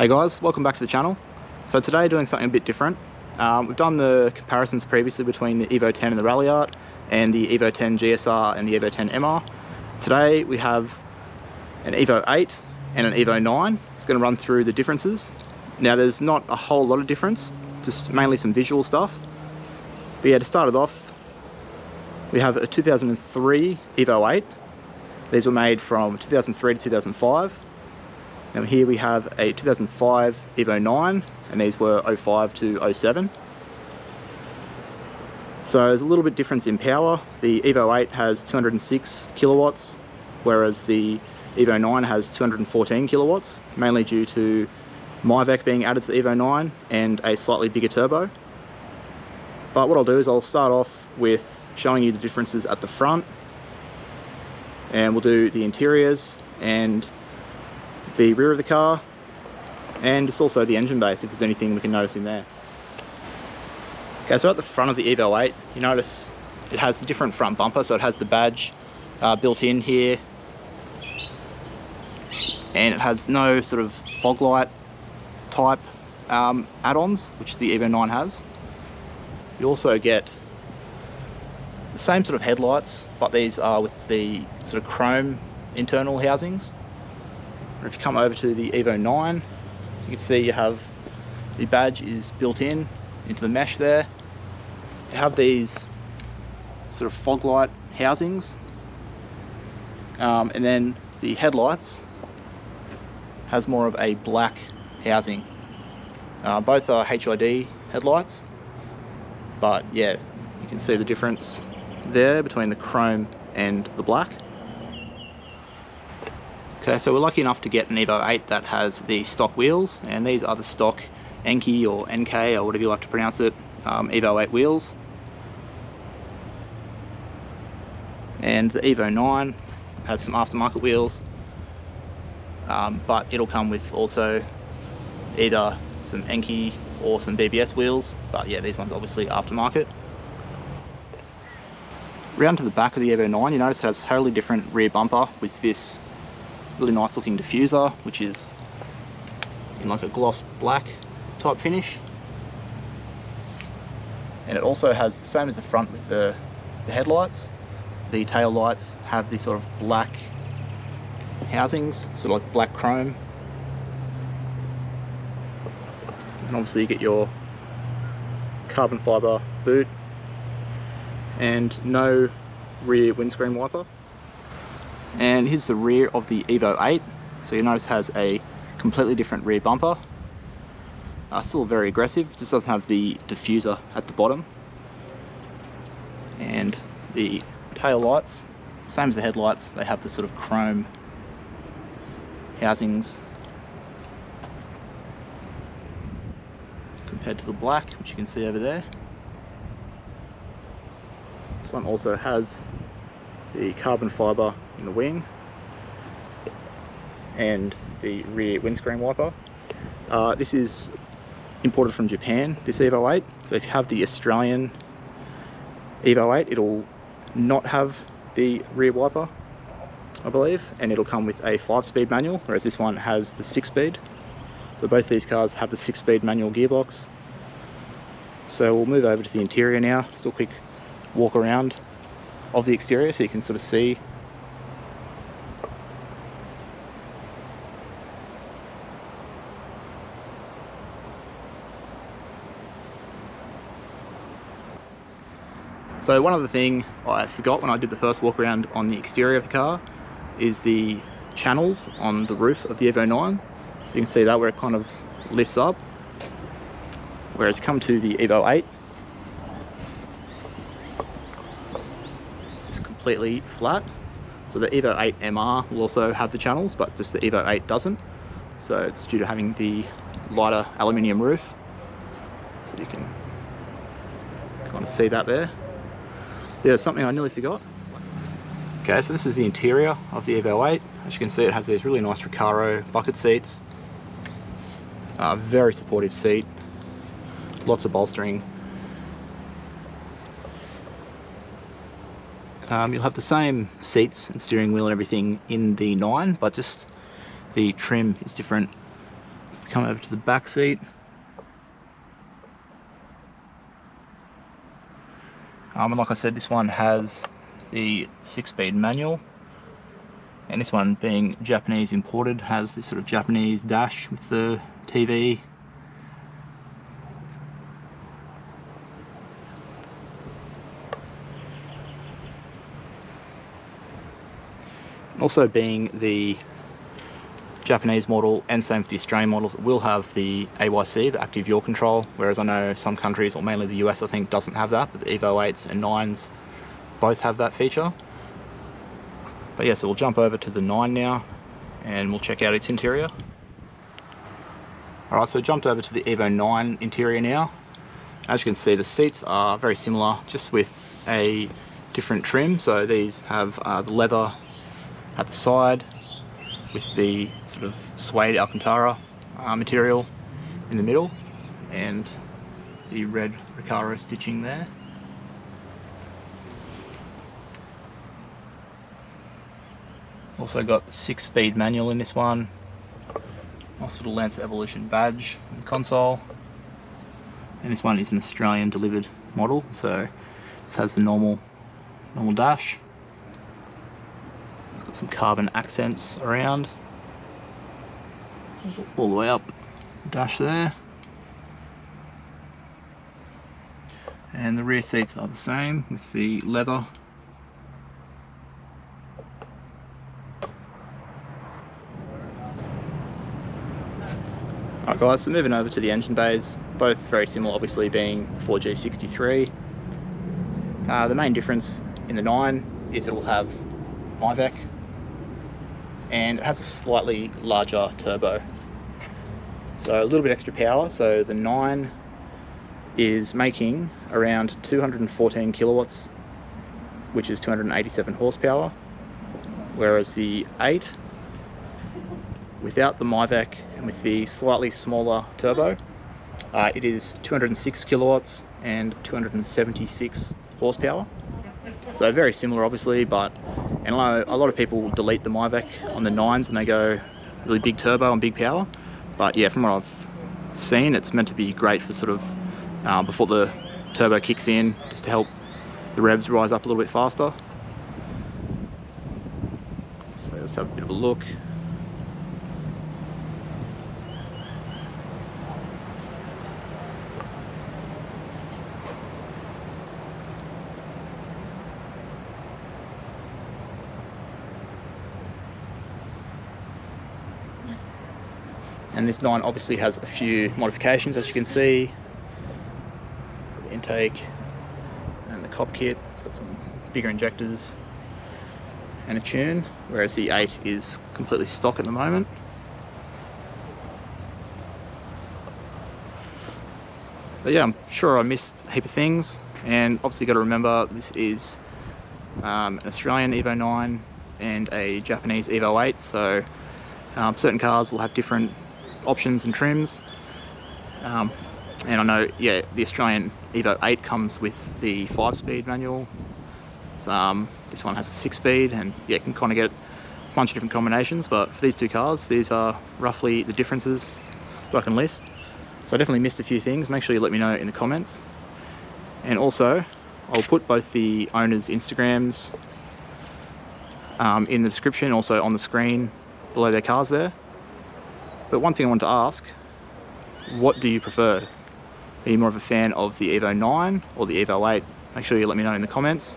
Hey guys, welcome back to the channel. So today doing something a bit different. We've done the comparisons previously between the Evo 10 and the Rally Art and the Evo 10 GSR and the Evo 10 MR. Today we have an Evo 8 and an Evo 9. It's going to run through the differences. Now there's not a whole lot of difference, just mainly some visual stuff. But yeah, to start it off, we have a 2003 Evo 8. These were made from 2003 to 2005. Now here we have a 2005 Evo 9, and these were 05 to 07. So there's a little bit difference in power. The Evo 8 has 206 kilowatts, whereas the Evo 9 has 214 kilowatts, mainly due to MyVec being added to the Evo 9 and a slightly bigger turbo. But what I'll do is I'll start off with showing you the differences at the front, and we'll do the interiors and the rear of the car, and it's also the engine base if there's anything we can notice in there. Okay, so at the front of the Evo 8, you notice it has a different front bumper, so it has the badge built in here, and it has no sort of fog light type add-ons, which the Evo 9 has. You also get the same sort of headlights, but these are with the sort of chrome internal housings. If you come over to the Evo 9, you can see you have the badge is built in into the mesh there. You have these sort of fog light housings, and then the headlights has more of a black housing. Both are HID headlights, but yeah, you can see the difference there between the chrome and the black. Okay, so we're lucky enough to get an Evo 8 that has the stock wheels, and these are the stock Enki or NK or whatever you like to pronounce it, Evo 8 wheels. And the Evo 9 has some aftermarket wheels, but it'll come with also either some Enki or some BBS wheels, but yeah, these ones obviously aftermarket. Round to the back of the Evo 9, you notice it has a totally different rear bumper with this really nice looking diffuser, which is in like a gloss black type finish, and it also has the same as the front with the headlights. The tail lights have these sort of black housings, sort of like black chrome, and obviously you get your carbon fibre boot and no rear windscreen wiper. And here's the rear of the Evo 8. So you notice it has a completely different rear bumper. Still very aggressive, just doesn't have the diffuser at the bottom. And the tail lights, same as the headlights, they have the sort of chrome housings compared to the black, which you can see over there. This one also has the carbon fibre in the wing and the rear windscreen wiper. This is imported from Japan, this Evo 8, so if you have the Australian Evo 8 it'll not have the rear wiper, I believe, and it'll come with a 5-speed manual, whereas this one has the 6-speed. So both these cars have the 6-speed manual gearbox. So we'll move over to the interior now, just do a quick walk around of the exterior so you can sort of see. So one other thing I forgot when I did the first walk around on the exterior of the car is the channels on the roof of the Evo 9. So you can see that where it kind of lifts up. Whereas come to the Evo 8, it's just completely flat. So the Evo 8 MR will also have the channels, but just the Evo 8 doesn't. So it's due to having the lighter aluminium roof. So you can kind of see that there. So yeah, something I nearly forgot. Okay, so this is the interior of the Evo 8. As you can see, it has these really nice Recaro bucket seats. Very supportive seat. Lots of bolstering. You'll have the same seats and steering wheel and everything in the 9, but just the trim is different. So we come over to the back seat. And like I said, this one has the 6-speed manual, and this one, being Japanese imported, has this sort of Japanese dash with the TV. Also, being the Japanese model, and same for the Australian models, it will have the AYC, the active yaw control, whereas I know some countries, or mainly the US I think, doesn't have that, but the Evo 8s and 9s both have that feature. But yeah, so we'll jump over to the 9 now and we'll check out its interior. Alright, so jumped over to the Evo 9 interior now. As you can see, the seats are very similar, just with a different trim. So these have the leather at the side with the sort of suede Alcantara material in the middle, and the red Recaro stitching there. Also got the 6-speed manual in this one. Nice little Lancer Evolution badge in the console. And this one is an Australian delivered model, so this has the normal dash. It's got some carbon accents around, all the way up the dash there. And the rear seats are the same with the leather. Alright guys, so moving over to the engine bays, both very similar, obviously being 4G63. The main difference in the 9 is it will have MIVEC, and it has a slightly larger turbo. So a little bit extra power, so the 9 is making around 214 kilowatts, which is 287 horsepower, whereas the 8, without the MIVEC and with the slightly smaller turbo, it is 206 kilowatts and 276 horsepower. So very similar obviously, but and I know a lot of people delete the MIVEC on the 9s when they go really big turbo and big power, but yeah, from what I've seen, it's meant to be great for sort of before the turbo kicks in, just to help the revs rise up a little bit faster. So let's have a bit of a look. And this 9 obviously has a few modifications, as you can see. The intake and the cop kit. It's got some bigger injectors and a tune, whereas the 8 is completely stock at the moment. But yeah, I'm sure I missed a heap of things, and obviously got to remember this is an Australian Evo 9 and a Japanese Evo 8, so certain cars will have different options and trims, and I know, yeah, the Australian Evo 8 comes with the 5-speed manual. This one has a 6-speed, and yeah, you can kind of get a bunch of different combinations, but for these two cars, these are roughly the differences that I can list. So I definitely missed a few things. Make sure you let me know in the comments, and also I'll put both the owners' Instagrams in the description, also on the screen below their cars there. But one thing I wanted to ask, what do you prefer? Are you more of a fan of the Evo 9 or the Evo 8? Make sure you let me know in the comments.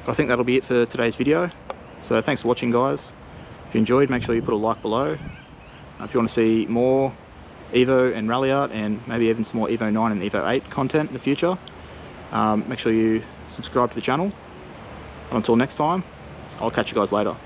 But I think that'll be it for today's video. So thanks for watching, guys. If you enjoyed, make sure you put a like below. If you want to see more Evo and rally art, and maybe even some more Evo 9 and Evo 8 content in the future, make sure you subscribe to the channel. Until next time, I'll catch you guys later.